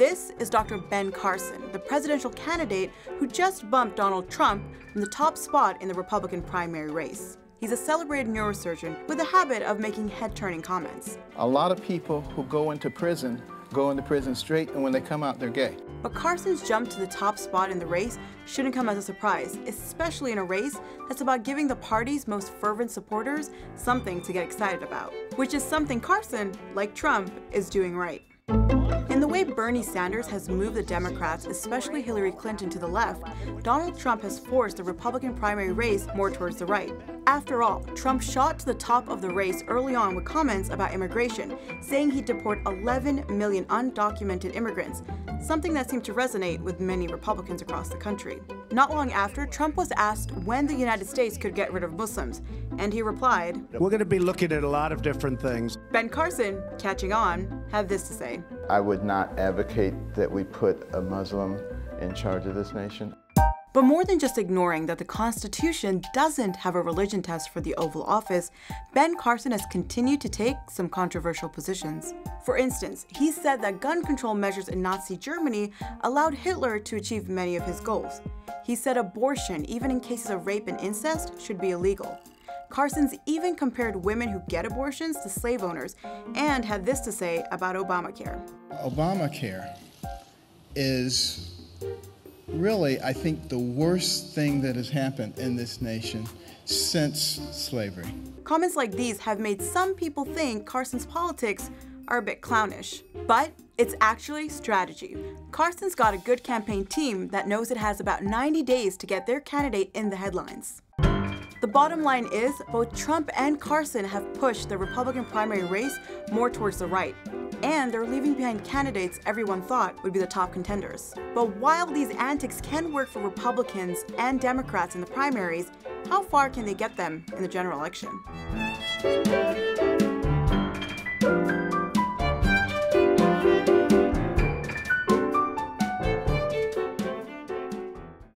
This is Dr. Ben Carson, the presidential candidate who just bumped Donald Trump from the top spot in the Republican primary race. He's a celebrated neurosurgeon with a habit of making head-turning comments. A lot of people who go into prison straight, and when they come out, they're gay. But Carson's jump to the top spot in the race shouldn't come as a surprise, especially in a race that's about giving the party's most fervent supporters something to get excited about, which is something Carson, like Trump, is doing right. In the way Bernie Sanders has moved the Democrats, especially Hillary Clinton, to the left, Donald Trump has forced the Republican primary race more towards the right. After all, Trump shot to the top of the race early on with comments about immigration, saying he'd deport 11 million undocumented immigrants, something that seemed to resonate with many Republicans across the country. Not long after, Trump was asked when the United States could get rid of Muslims, and he replied, "We're going to be looking at a lot of different things." Ben Carson, catching on, had this to say. I would not advocate that we put a Muslim in charge of this nation. But more than just ignoring that the Constitution doesn't have a religion test for the Oval Office, Ben Carson has continued to take some controversial positions. For instance, he said that gun control measures in Nazi Germany allowed Hitler to achieve many of his goals. He said abortion, even in cases of rape and incest, should be illegal. Carson's even compared women who get abortions to slave owners, and had this to say about Obamacare. Obamacare is really, I think, the worst thing that has happened in this nation since slavery. Comments like these have made some people think Carson's politics are a bit clownish. But it's actually strategy. Carson's got a good campaign team that knows it has about 90 days to get their candidate in the headlines. The bottom line is, both Trump and Carson have pushed the Republican primary race more towards the right, and they're leaving behind candidates everyone thought would be the top contenders. But while these antics can work for Republicans and Democrats in the primaries, how far can they get them in the general election?